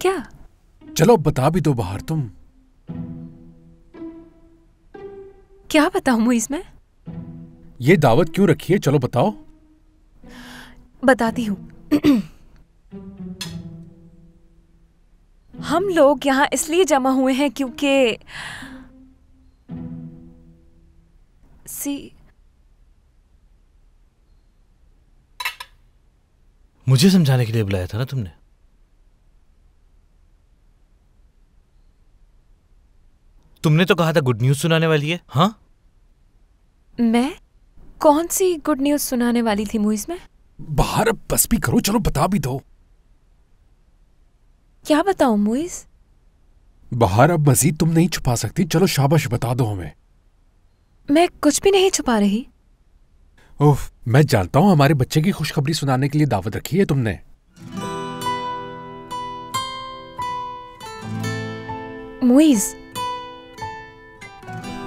क्या? चलो बता भी दो बाहर तुम। क्या बताऊं मुइज़ मैं? ये दावत क्यों रखी है, चलो बताओ। बताती हूँ। हम लोग यहाँ इसलिए जमा हुए हैं क्योंकि मुझे समझाने के लिए बुलाया था ना तुमने? तुमने तो कहा था गुड न्यूज सुनाने वाली है। हाँ, मैं कौन सी गुड न्यूज सुनाने वाली थी मुइज़ में? बाहर अब बस भी करो, चलो बता भी दो। क्या बताऊं मुइज़? बाहर अब मजीद तुम नहीं छुपा सकती, चलो शाबाश बता दो हमें। मैं कुछ भी नहीं छुपा रही। ओह, मैं जानता हूं हमारे बच्चे की खुशखबरी सुनाने के लिए दावत रखी है तुमने। मुइज़,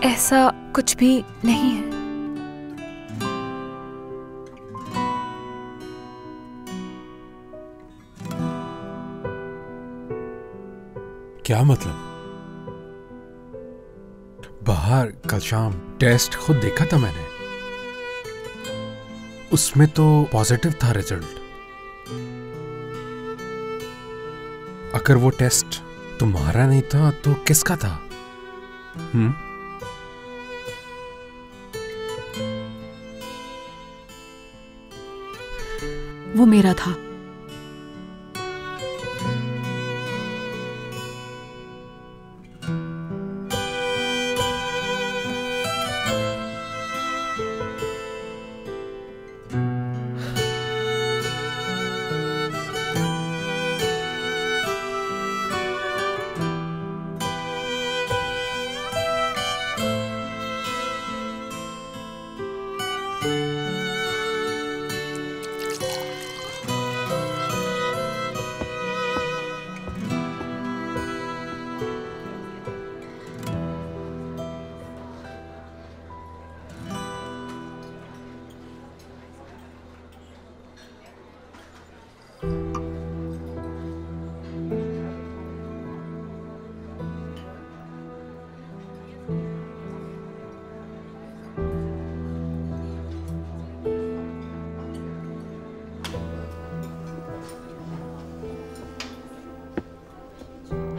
ऐसा कुछ भी नहीं है। क्या मतलब? बाहर कल शाम टेस्ट खुद देखा था मैंने, उसमें तो पॉजिटिव था रिजल्ट। अगर वो टेस्ट तुम्हारा नहीं था तो किसका था? वो मेरा था।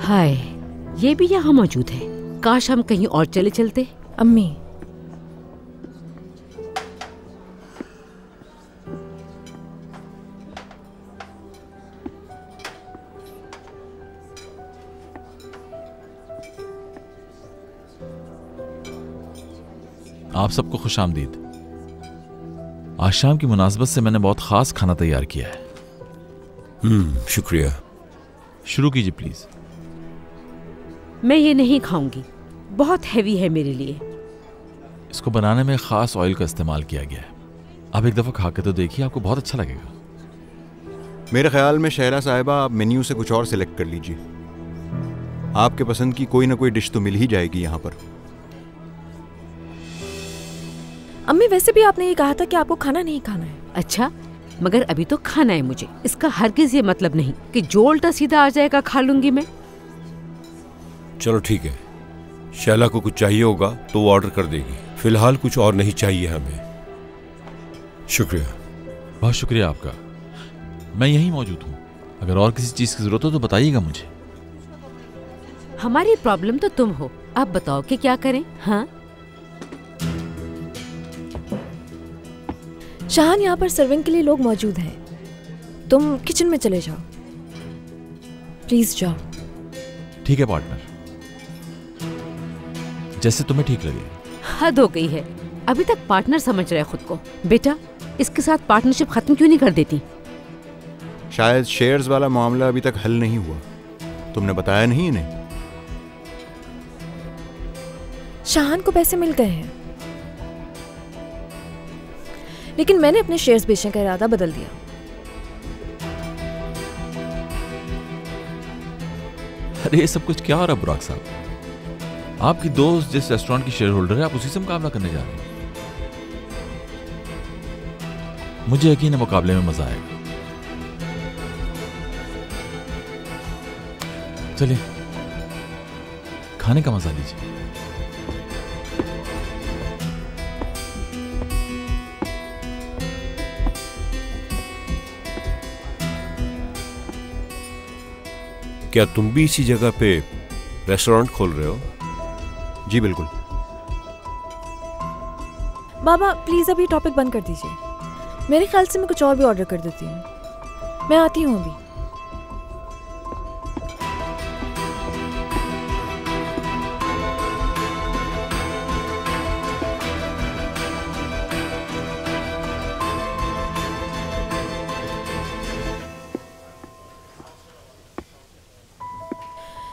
हाय, ये भी यहाँ मौजूद है। काश हम कहीं और चले चलते। अम्मी, आप सबको खुश आमदीद। आज शाम की मुनासबत से मैंने बहुत खास खाना तैयार किया है। शुक्रिया। शुरू कीजिए प्लीज। मैं ये नहीं खाऊंगी, बहुत हैवी है मेरे लिए। इसको बनाने में खास ऑयल का इस्तेमाल किया गया है। आप एक दफा खा के तो देखिए, आपको बहुत अच्छा लगेगा। मेरे ख्याल में शहरा साहिबा, आप मेन्यू से कुछ और सिलेक्ट कर लीजिए। आपके पसंद की कोई ना कोई डिश तो मिल ही जाएगी यहाँ पर। अम्मी वैसे भी आपने ये कहा था कि आपको खाना नहीं खाना है। अच्छा, मगर अभी तो खाना है मुझे। इसका हरगिज ये मतलब नहीं कि जो उल्टा सीधा आ जाएगा खा लूंगी मैं। चलो ठीक है, शैला को कुछ चाहिए होगा तो वो ऑर्डर कर देगी। फिलहाल कुछ और नहीं चाहिए हमें। शुक्रिया। बहुत शुक्रिया आपका। मैं यहीं मौजूद हूँ, अगर और किसी चीज की जरूरत हो तो बताइएगा मुझे। हमारी प्रॉब्लम तो तुम हो, अब बताओ कि क्या करें। हाँ, शाहान, यहाँ पर सर्विंग के लिए लोग मौजूद हैं। तुम किचन में चले जाओ, प्लीज जाओ। ठीक है पार्टनर, जैसे तुम्हें ठीक लगे। हद हो गई है, अभी तक पार्टनर समझ रहा है खुद को। बेटा, इसके साथ पार्टनरशिप खत्म क्यों नहीं कर देती? शायद शेयर्स वाला मामला अभी तक हल नहीं हुआ। तुमने बताया नहीं इन्हें? शाहान को पैसे मिल गए हैं, लेकिन मैंने अपने शेयर्स बेचने का इरादा बदल दिया। अरे ये सब कुछ क्या हो रहा है बुराक साहब? आपकी दोस्त जिस रेस्टोरेंट की शेयर होल्डर है, आप उसी से मुकाबला करने जा रहे हैं। मुझे यकीन है मुकाबले में मजा आएगा। चलिए खाने का मजा लीजिए। क्या तुम भी इसी जगह पे रेस्टोरेंट खोल रहे हो? जी बिल्कुल। बाबा प्लीज अभी टॉपिक बंद कर दीजिए। मेरे ख्याल से मैं कुछ और भी ऑर्डर कर देती हूँ। मैं आती हूँ अभी।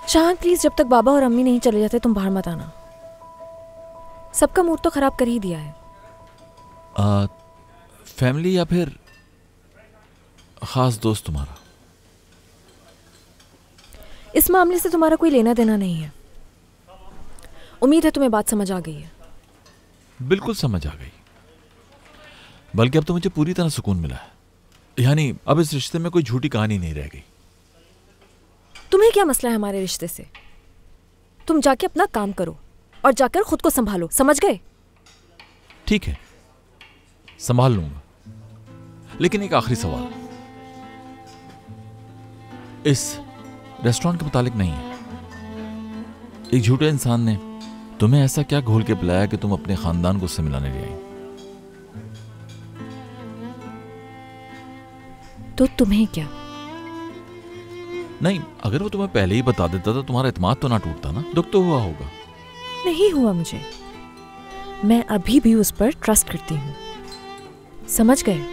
शान प्लीज, जब तक बाबा और अम्मी नहीं चले जाते तुम बाहर मत आना। सबका मूड तो खराब कर ही दिया है। फैमिली या फिर खास दोस्त तुम्हारा? इस मामले से तुम्हारा कोई लेना देना नहीं है। उम्मीद है तुम्हें बात समझ आ गई है। बिल्कुल समझ आ गई, बल्कि अब तो मुझे पूरी तरह सुकून मिला है। यानी अब इस रिश्ते में कोई झूठी कहानी नहीं रह गई। तुम्हें क्या मसला है हमारे रिश्ते से? तुम जाके अपना काम करो और जाकर खुद को संभालो, समझ गए? ठीक है, संभाल लूंगा। लेकिन एक आखिरी सवाल, इस रेस्टोरेंट के मुतालिक नहीं है। एक झूठे इंसान ने तुम्हें ऐसा क्या घोल के पिलाया कि तुम अपने खानदान को उससे मिलाने ले आई? तो तुम्हें क्या? नहीं, अगर वो तुम्हें पहले ही बता देता तो तुम्हारा इत्मीनान तो ना टूटता ना। दुख तो हुआ होगा। नहीं हुआ मुझे। मैं अभी भी उस पर ट्रस्ट करती हूँ, समझ गए?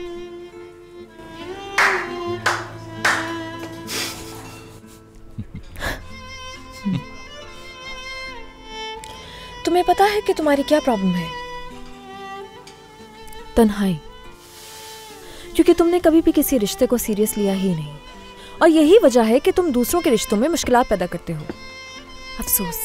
तुम्हें पता है कि तुम्हारी क्या प्रॉब्लम है? तन्हाई। क्योंकि तुमने कभी भी किसी रिश्ते को सीरियस लिया ही नहीं, और यही वजह है कि तुम दूसरों के रिश्तों में मुश्किलात पैदा करते हो। अफसोस।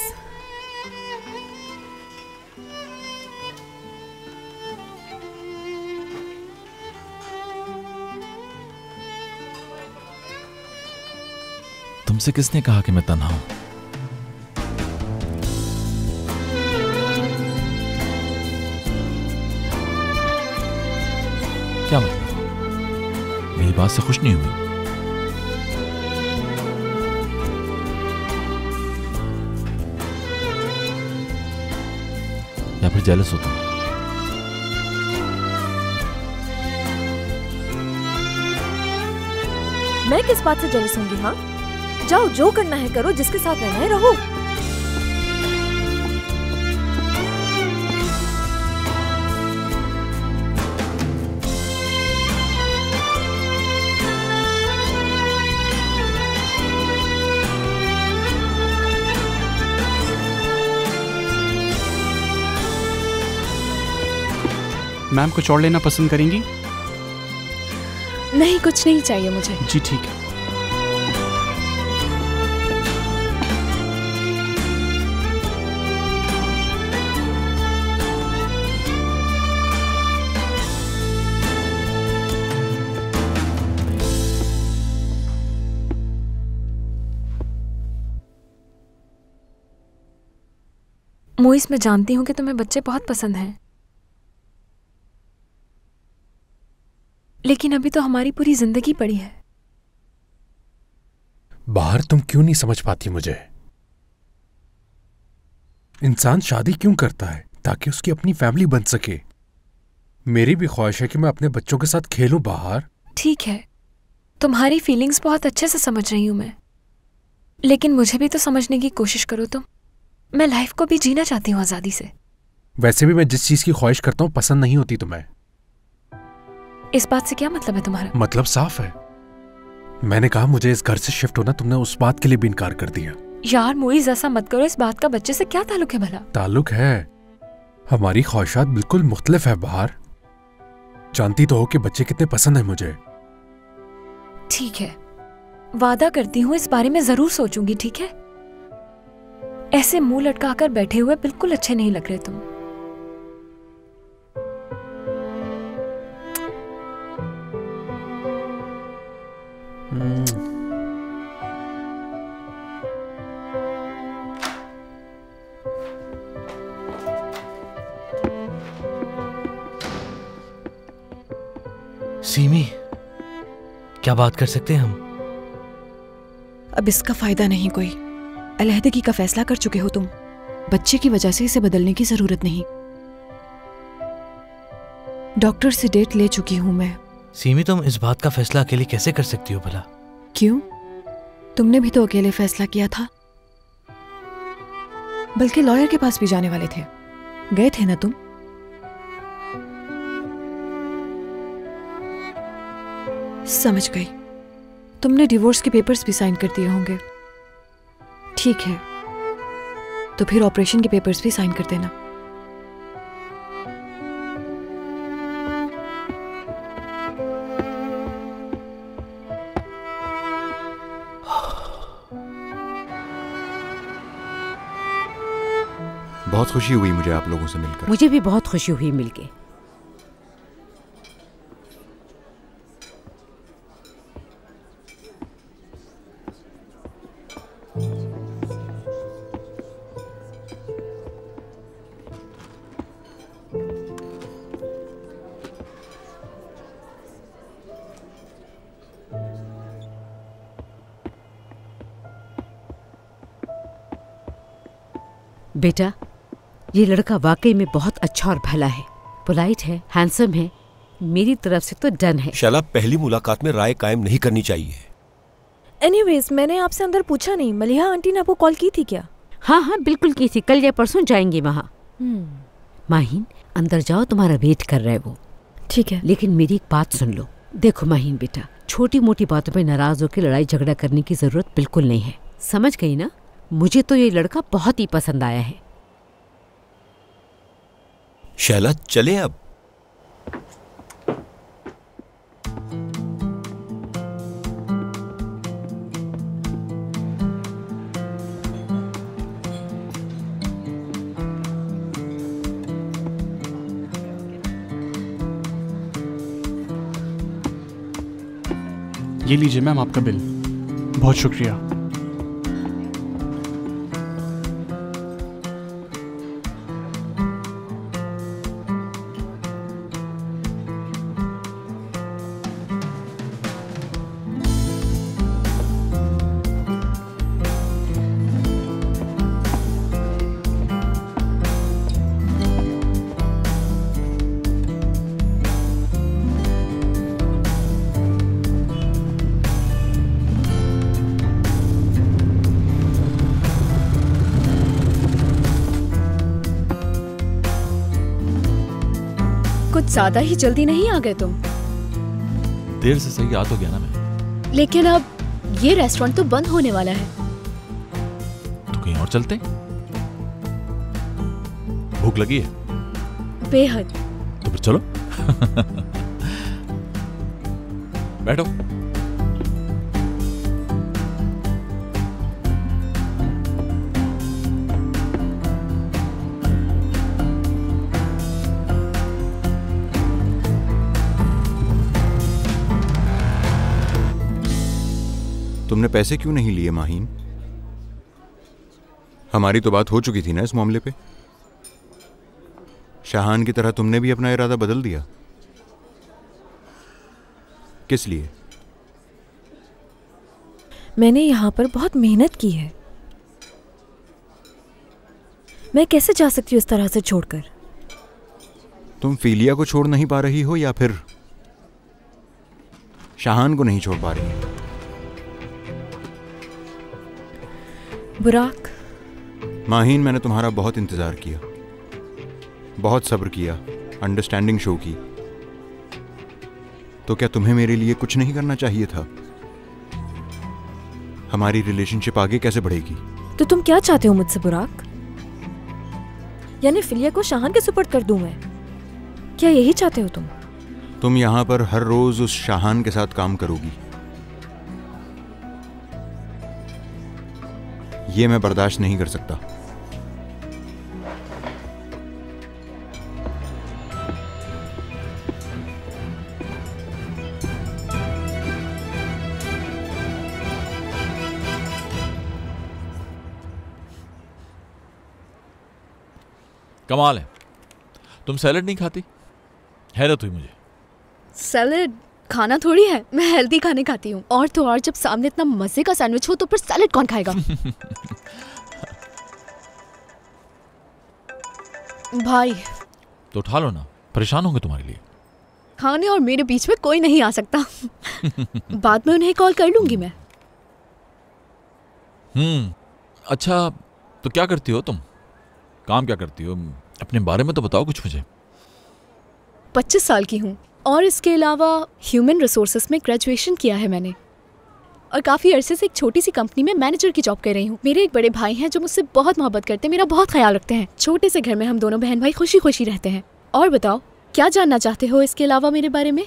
तुमसे किसने कहा कि मैं तन्हा हूं? क्या मतलब? मेरी बात से खुश नहीं हुई? या फिर जेलस हो तुम? मैं किस बात से जेलस होंगी? हाँ, जाओ जो करना है करो, जिसके साथ रहना है रहो। मैम कुछ और लेना पसंद करेंगी? नहीं, कुछ नहीं चाहिए मुझे। जी ठीक है। मोइस, मैं जानती हूँ कि तुम्हें बच्चे बहुत पसंद हैं, लेकिन अभी तो हमारी पूरी जिंदगी पड़ी है। बाहर तुम क्यों नहीं समझ पाती मुझे? इंसान शादी क्यों करता है? ताकि उसकी अपनी फैमिली बन सके। मेरी भी ख्वाहिश है कि मैं अपने बच्चों के साथ खेलूं बाहर। ठीक है, तुम्हारी फीलिंग्स बहुत अच्छे से समझ रही हूं मैं, लेकिन मुझे भी तो समझने की कोशिश करो तुम। मैं लाइफ को भी जीना चाहती हूँ आजादी से। वैसे भी मैं जिस चीज की ख्वाहिश करता हूं पसंद नहीं होती तुम्हें। इस बात से क्या मतलब है तुम्हारा? मतलब साफ है। मैंने कहा मुझे इस घर से शिफ्ट होना, तुमने उस बात के लिए भी इनकार कर दिया। यार मोइज, ऐसा मत करो। इस बात का बच्चे से क्या ताल्लुक है भला? ताल्लुक है। हमारी ख्वाहिशात बिल्कुल मुख्तलिफ है बाहर। जानती तो हो कि बच्चे कितने पसंद है मुझे। ठीक है, वादा करती हूँ इस बारे में जरूर सोचूंगी। ठीक है? ऐसे मुंह लटकाकर बैठे हुए बिल्कुल अच्छे नहीं लग रहे तुम। सीमी, क्या बात कर सकते हैं हम? अब इसका फायदा नहीं कोई। अलहदगी का फैसला कर चुके हो तुम। बच्चे की वजह से इसे बदलने की जरूरत नहीं। डॉक्टर से डेट ले चुकी हूं मैं। सीमी, तुम इस बात का फैसला अकेले कैसे कर सकती हो भला? क्यों? तुमने भी तो अकेले फैसला किया था। बल्कि लॉयर के पास भी जाने वाले थे। गए थे ना तुम? समझ गई। तुमने डिवोर्स के पेपर्स भी साइन कर दिए होंगे। ठीक है, तो फिर ऑपरेशन के पेपर्स भी साइन कर देना। बहुत खुशी हुई मुझे आप लोगों से मिलकर। मुझे भी बहुत खुशी हुई मिलके। बेटा, ये लड़का वाकई में बहुत अच्छा और भला है। पोलाइट है, हैंडसम है। मेरी तरफ से तो डन है। शैला, पहली मुलाकात में राय कायम नहीं करनी चाहिए। एनीवेज, मैंने आपसे अंदर पूछा नहीं। मलिहा आंटी ने आपको कॉल की थी क्या? हाँ हाँ, बिल्कुल की थी। कल या परसों जाएंगे वहाँ। माहीन, अंदर जाओ, तुम्हारा वेट कर रहा है वो। ठीक है। लेकिन मेरी एक बात सुन लो। देखो माहीन बेटा, छोटी मोटी बातों पे नाराज होकर लड़ाई झगड़ा करने की जरूरत बिल्कुल नहीं है। समझ गई ना? मुझे तो ये लड़का बहुत ही पसंद आया है। शैला, चले अब। ये लीजिए मैम आपका बिल। बहुत शुक्रिया। कुछ ज्यादा ही जल्दी नहीं आ गए तुम? देर से सही आ तो गया ना मैं। लेकिन अब ये रेस्टोरेंट तो बंद होने वाला है। तो कहीं और चलते? भूख लगी है? बेहद। तो फिर चलो। बैठो। तुमने पैसे क्यों नहीं लिए माहीन? हमारी तो बात हो चुकी थी ना इस मामले पे। शाहान की तरह तुमने भी अपना इरादा बदल दिया। किस लिए? मैंने यहाँ पर बहुत मेहनत की है। मैं कैसे जा सकती हूँ इस तरह से छोड़कर? तुम फीलिया को छोड़ नहीं पा रही हो या फिर शाहान को नहीं छोड़ पा रही? बुराक, माहीन, मैंने तुम्हारा बहुत इंतजार किया, बहुत सब्र किया, अंडरस्टैंडिंग शो की। तो क्या तुम्हें मेरे लिए कुछ नहीं करना चाहिए था? हमारी रिलेशनशिप आगे कैसे बढ़ेगी? तो तुम क्या चाहते हो मुझसे बुराक? यानी फिलिया को शाहान के सुपुर्द कर दूं मैं? क्या यही चाहते हो तुम? तुम यहां पर हर रोज उस शाहान के साथ काम करोगी, ये मैं बर्दाश्त नहीं कर सकता। कमाल है, तुम सैलेड नहीं खाती? हैरत हुई मुझे। सैलेड खाना थोड़ी है, मैं हेल्दी खाने खाती हूँ। और तो और जब सामने इतना मजे का सैंडविच हो तो फिर सैलेड कौन खाएगा? भाई तो उठा लो ना, परेशान होंगे तुम्हारे लिए। खाने और मेरे बीच में कोई नहीं आ सकता। बाद में उन्हें कॉल कर लूंगी मैं। अच्छा, तो क्या करती हो तुम? काम क्या करती हो? अपने बारे में तो बताओ कुछ मुझे। 25 साल की हूँ और इसके अलावा ह्यूमन रिसोर्सेस में ग्रेजुएशन किया है मैंने, और काफ़ी अरसे से एक छोटी सी कंपनी में मैनेजर की जॉब कर रही हूँ। मेरे एक बड़े भाई हैं जो मुझसे बहुत मोहब्बत करते हैं, मेरा बहुत ख्याल रखते हैं। छोटे से घर में हम दोनों बहन भाई खुशी खुशी रहते हैं। और बताओ, क्या जानना चाहते हो इसके अलावा मेरे बारे में?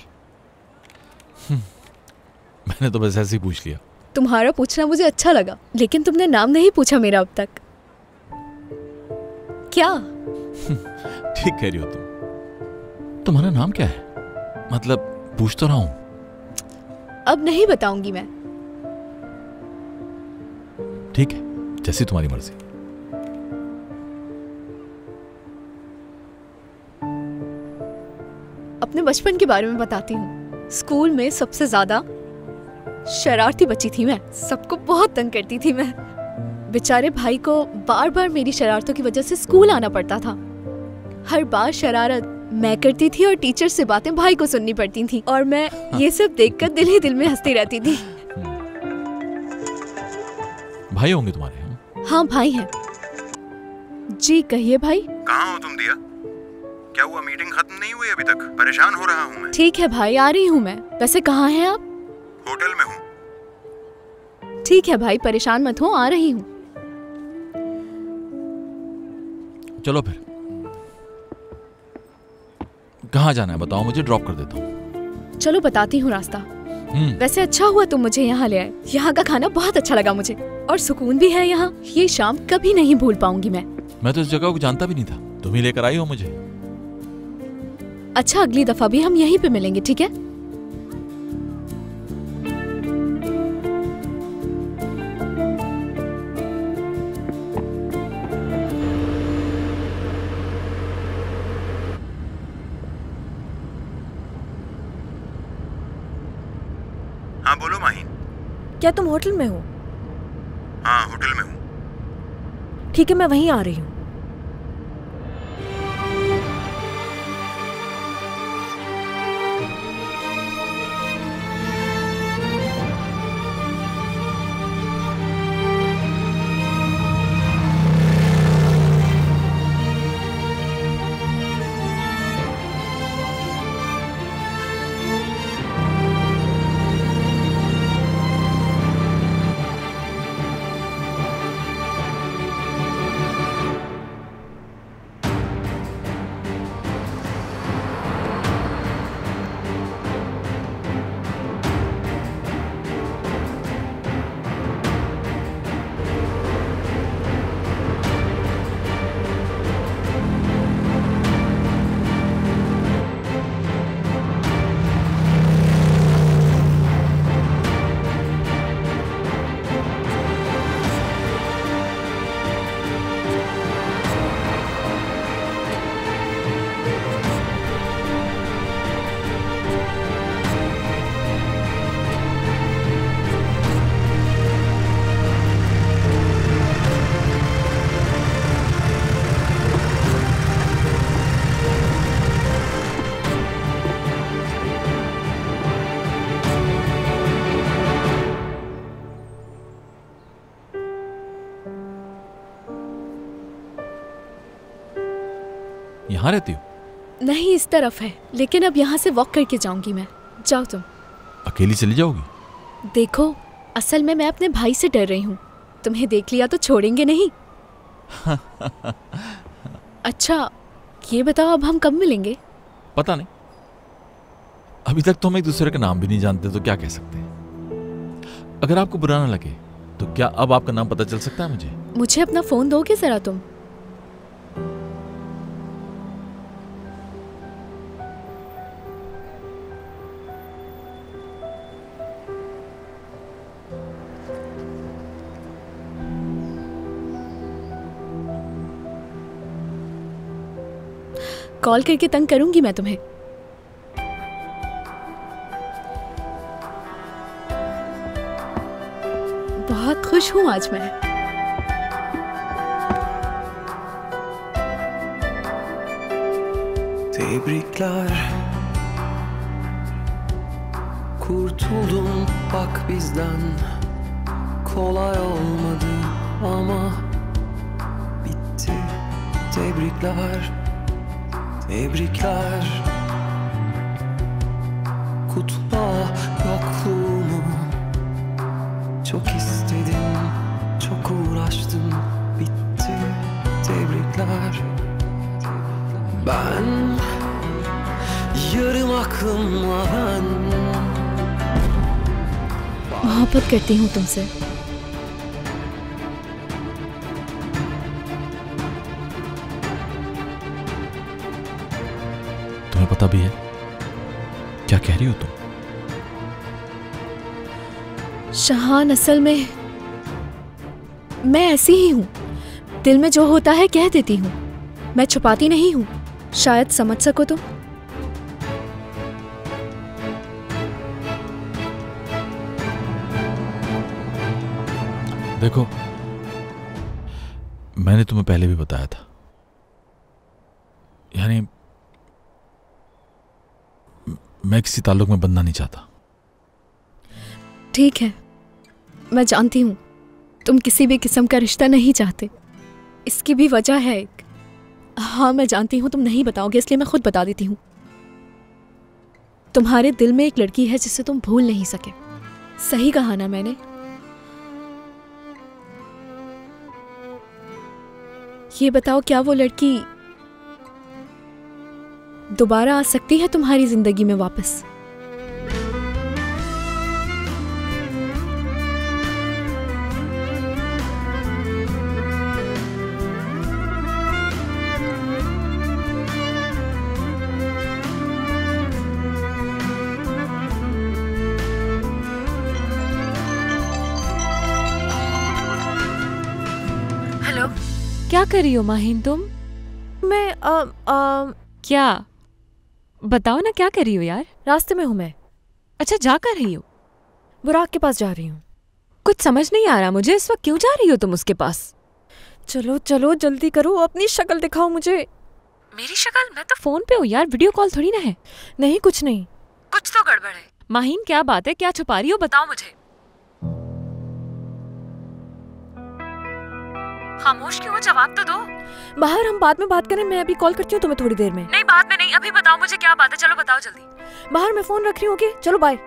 मैंने तो बस ऐसे ही पूछ लिया। तुम्हारा पूछना मुझे अच्छा लगा, लेकिन तुमने नाम नहीं पूछा मेरा अब तक। क्या? ठीक कह रही हो तुम। तुम्हारा नाम क्या है? मतलब पूछ तो रहा हूं। अब नहीं बताऊंगी मैं। ठीक है, जैसी तुम्हारी मर्जी। अपने बचपन के बारे में बताती हूँ। स्कूल में सबसे ज्यादा शरारती बच्ची थी मैं, सबको बहुत तंग करती थी मैं। बेचारे भाई को बार बार मेरी शरारतों की वजह से स्कूल आना पड़ता था। हर बार शरारत मैं करती थी और टीचर से बातें भाई को सुननी पड़ती थी, और मैं ये सब देखकर दिल ही दिल में हंसती रहती थी। भाई होंगे तुम्हारे? हाँ भाई हैं। जी कहिए भाई। कहाँ हो तुम दिया? क्या हुआ, मीटिंग खत्म नहीं हुई अभी तक? परेशान हो रहा हूँ मैं। ठीक है भाई, आ रही हूँ मैं। वैसे कहाँ हैं आप? होटल में हूँ। ठीक है भाई, परेशान मत हो, आ रही हूँ। चलो फिर, कहाँ जाना है बताओ मुझे, ड्रॉप कर देता हूँ। चलो बताती हूँ रास्ता। वैसे अच्छा हुआ तुम मुझे यहाँ ले आए। यहाँ का खाना बहुत अच्छा लगा मुझे, और सुकून भी है यहाँ। ये शाम कभी नहीं भूल पाऊंगी मैं तो इस जगह को जानता भी नहीं था, तुम ही लेकर आई हो मुझे। अच्छा, अगली दफा भी हम यहीं पे मिलेंगे, ठीक है? हाँ बोलो माहीन। क्या तुम होटल में हो? हाँ होटल में हूँ। ठीक है, मैं वहीं आ रही हूँ। यहाँ रहती हो? नहीं, इस तरफ है, लेकिन अब यहाँ से वॉक करके जाऊंगी मैं। जाओ तुम। अकेली चली जाओगी? देखो, असल में मैं अपने भाई से डर रही हूँ। तुम्हें देख लिया तो छोड़ेंगे नहीं। अच्छा, ये बताओ अब हम कब मिलेंगे? पता नहीं, अभी तक तो हम एक दूसरे का नाम भी नहीं जानते, तो क्या कह सकते हैं। अगर आपको बुरा ना लगे तो क्या अब आपका नाम पता चल सकता है मुझे? मुझे अपना फोन दोगे जरा तुम? कॉल करके तंग करूंगी मैं तुम्हें। बहुत खुश हूँ आज मैं। Tebrikler, kurtuldun bak bizden. Kolay olmadı ama bitti. Tebrikler, tebrikler. Kutla yokluğumu. Çok istedim, çok uğraştım. Bitti. Tebrikler. Ben yarım aklımla ben मोहब्बत करती हूँ तुमसे। तुम्हें पता भी है क्या कह रही हो तुम? शहान, असल में मैं ऐसी ही हूँ। दिल में जो होता है कह देती हूँ, मैं छुपाती नहीं हूँ। शायद समझ सको तुम। देखो, मैंने तुम्हें पहले भी बताया था, यानी मैं किसी ताल्लुक में बंधना नहीं चाहता। ठीक है, मैं जानती हूँ तुम किसी भी किस्म का रिश्ता नहीं चाहते। इसकी भी वजह है एक। हाँ, मैं जानती हूँ तुम नहीं बताओगे, इसलिए मैं खुद बता देती हूँ। तुम्हारे दिल में एक लड़की है जिसे तुम भूल नहीं सके। सही कहा ना मैंने? ये बताओ, क्या वो लड़की दोबारा आ सकती है तुम्हारी जिंदगी में वापस? क्या कर रही हो माहिन तुम? मैं क्या बताओ ना, क्या कर रही हो यार? रास्ते में हूँ मैं। अच्छा, जा कर रही हो? बुराक के पास जा रही हूँ। कुछ समझ नहीं आ रहा मुझे, इस वक्त क्यों जा रही हो तुम उसके पास? चलो चलो जल्दी करो, अपनी शक्ल दिखाओ मुझे। मेरी शक्ल? मैं तो फोन पे हूँ यार, वीडियो कॉल थोड़ी ना है। नहीं, कुछ नहीं। कुछ तो गड़बड़ है। माहिन क्या बात है, क्या छुपा रही हो, बताओ मुझे। खामोश क्यों हो, जवाब तो दो। बाहर हम बाद में बात करें, मैं अभी कॉल करती हूँ तुम्हें थोड़ी देर में। नहीं, बाद में नहीं, अभी बताओ मुझे क्या बात है, चलो बताओ जल्दी। बाहर मैं फोन रख रही हूँ। ओके, चलो बाय।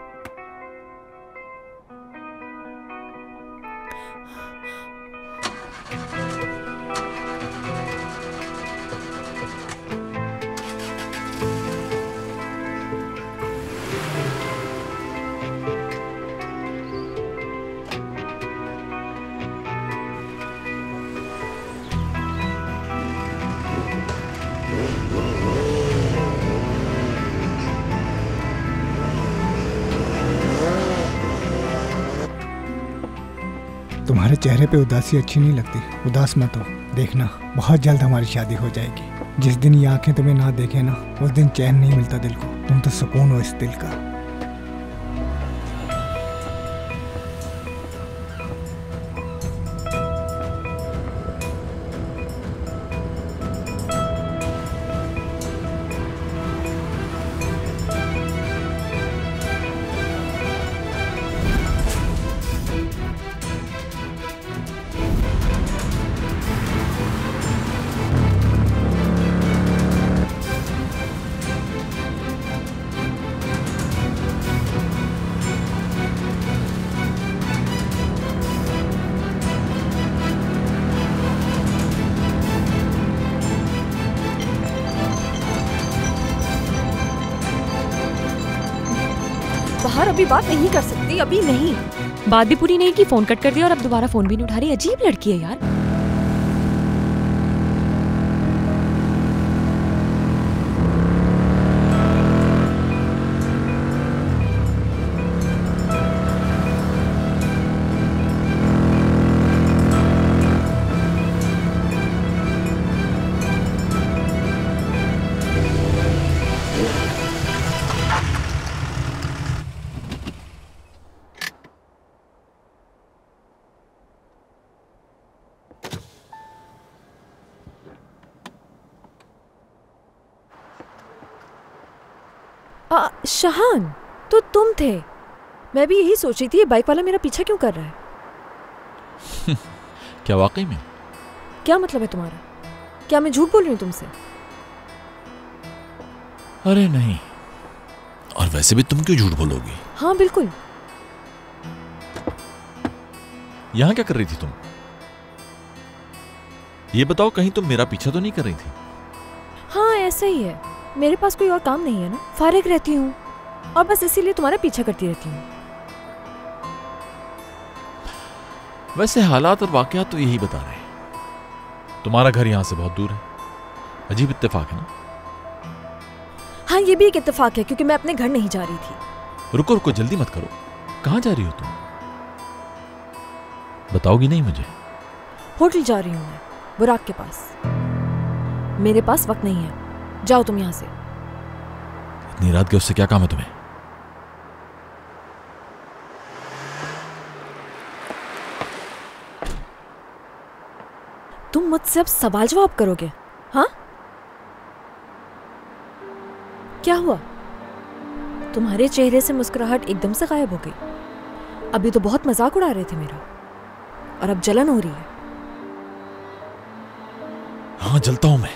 तुम्हारे चेहरे पे उदासी अच्छी नहीं लगती। उदास मत हो, देखना बहुत जल्द हमारी शादी हो जाएगी। जिस दिन ये आंखें तुम्हें ना देखे ना, उस दिन चैन नहीं मिलता दिल को। तुम तो सुकून हो इस दिल का। बाहर अभी बात नहीं कर सकती, अभी नहीं। बात भी पूरी नहीं की, फोन कट कर दिया और अब दोबारा फोन भी नहीं उठा रही। अजीब लड़की है यार। शाहान, तो तुम थे। मैं भी यही सोच रही थी, ये बाइक वाला मेरा पीछा क्यों कर रहा है। क्या वाकई में? क्या मतलब है तुम्हारा? क्या मैं झूठ बोल रही हूँ तुमसे? अरे नहीं, और वैसे भी तुम क्यों झूठ बोलोगी? हाँ बिल्कुल। यहां क्या कर रही थी तुम? ये बताओ, कहीं तुम मेरा पीछा तो नहीं कर रही थी? हाँ ऐसा ही है, मेरे पास कोई और काम नहीं है ना, फारिग रहती हूँ और बस इसीलिए तुम्हारा पीछा करती रहती हूँ। वैसे हालात और वाकयात तो यही बता रहे हैं। तुम्हारा घर यहां से बहुत दूर है। अजीब इत्तेफाक है ना? हाँ ये भी एक इत्तेफाक है, क्योंकि मैं अपने घर नहीं जा रही थी। रुको रुको, जल्दी मत करो। कहां जा रही हो तुम? बताओगी नहीं मुझे? होटल जा रही हूँ मैं, बुराक के पास। मेरे पास वक्त नहीं है, जाओ तुम यहां से। इतनी रात के उससे क्या काम है तुम्हें? तुम मुझसे अब सवाल जवाब करोगे? हाँ क्या हुआ? तुम्हारे चेहरे से मुस्कुराहट एकदम से गायब हो गई। अभी तो बहुत मजाक उड़ा रहे थे मेरा, और अब जलन हो रही है। हाँ जलता हूं मैं,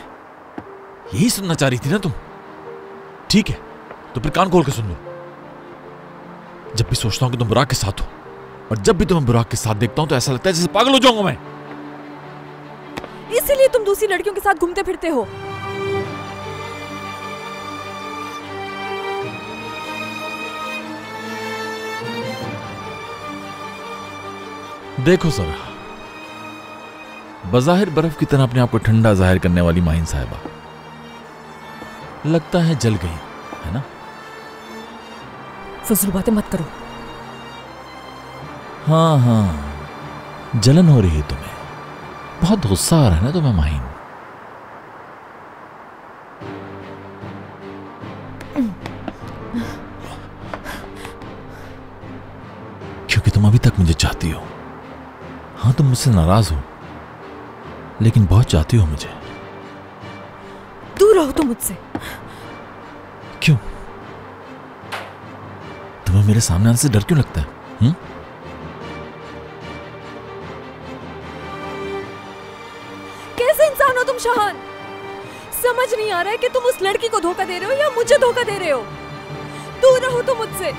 यही सुनना चाह रही थी ना तुम? ठीक है, तो फिर कान खोल के सुन लो। जब भी सोचता हूं कि तुम बुराक के साथ हो, और जब भी तुम्हें बुराक के साथ देखता हूं तो ऐसा लगता है जैसे पागल हो जाऊंगा मैं। इसीलिए तुम दूसरी लड़कियों के साथ घूमते फिरते हो। देखो जरा, बज़ाहिर बर्फ की तरह अपने आप को ठंडा जाहिर करने वाली माहिन साहिबा लगता है जल गई है ना? फजूल बातें मत करो। हाँ हाँ, जलन हो रही है तुम्हें, बहुत गुस्सा आ रहा है ना तुम्हें माहिन? क्योंकि तुम अभी तक मुझे चाहती हो। हाँ तुम मुझसे नाराज हो, लेकिन बहुत चाहती हो मुझे। दूर रहो तुम मुझसे। क्यों? तुम्हें मेरे सामने आने से डर क्यों लगता है? कैसे इंसान हो तुम शाहान? समझ नहीं आ रहा है कि तुम उस लड़की को धोखा दे रहे हो या मुझे धोखा दे रहे हो। दूर रहो तुम मुझसे।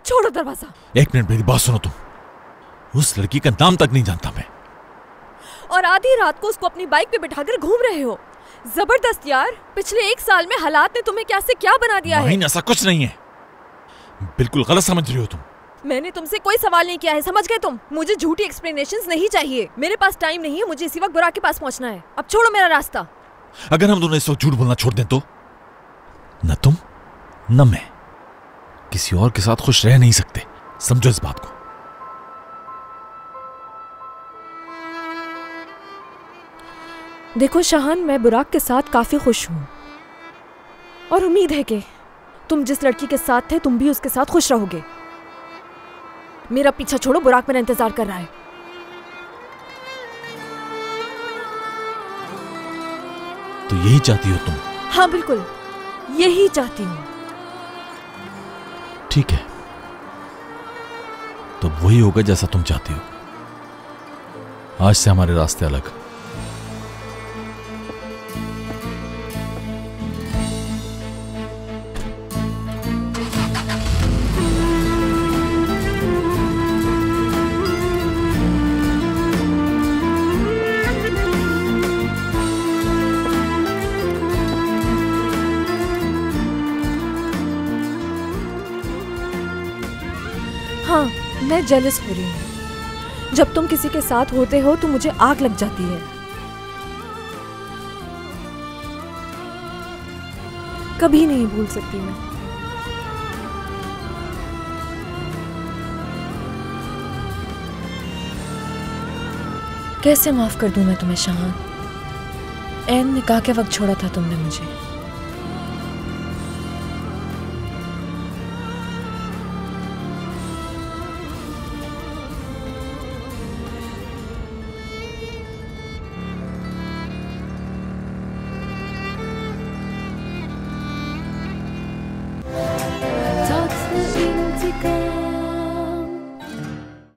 छोड़ो दरवाजा। एक मिनट मेरी बात सुनो तुम। उस लड़की का नाम तक नहीं जानता मैं। और आधी रात को उसको अपनी बाइक पे बिठाकर घूम रहे हो। जबरदस्त यार, पिछले 1 साल में हालात ने तुम्हें क्या से क्या बना दिया है। ऐसा कुछ नहीं है, बिल्कुल गलत समझ रही हो तुम। मैंने तुमसे कोई सवाल नहीं किया है, समझ गए तुम? मुझे झूठी एक्सप्लेनेशंस नहीं चाहिए। मेरे पास टाइम नहीं है, मुझे इसी वक्त बुराक के पास पहुंचना है। अब छोड़ो मेरा रास्ता। अगर हम दोनों इस वक्त झूठ बोलना छोड़ दें तो न तुम न मैं किसी और के साथ खुश रह नहीं सकते। समझो इस बात को। देखो शाहान, मैं बुराक के साथ काफी खुश हूं और उम्मीद है कि तुम जिस लड़की के साथ थे तुम भी उसके साथ खुश रहोगे। मेरा पीछा छोड़ो, बुराक मेरा इंतजार कर रहा है। तो यही चाहती हो तुम? हाँ बिल्कुल, यही चाहती हूँ। ठीक है, तो वही होगा जैसा तुम चाहती हो। आज से हमारे रास्ते अलग। हाँ, मैं जेलस हो रही हूँ। जब तुम किसी के साथ होते हो तो मुझे आग लग जाती है। कभी नहीं भूल सकती मैं कैसे माफ कर दूं मैं तुम्हें शाहान? ऐन निकाह के वक्त छोड़ा था तुमने मुझे।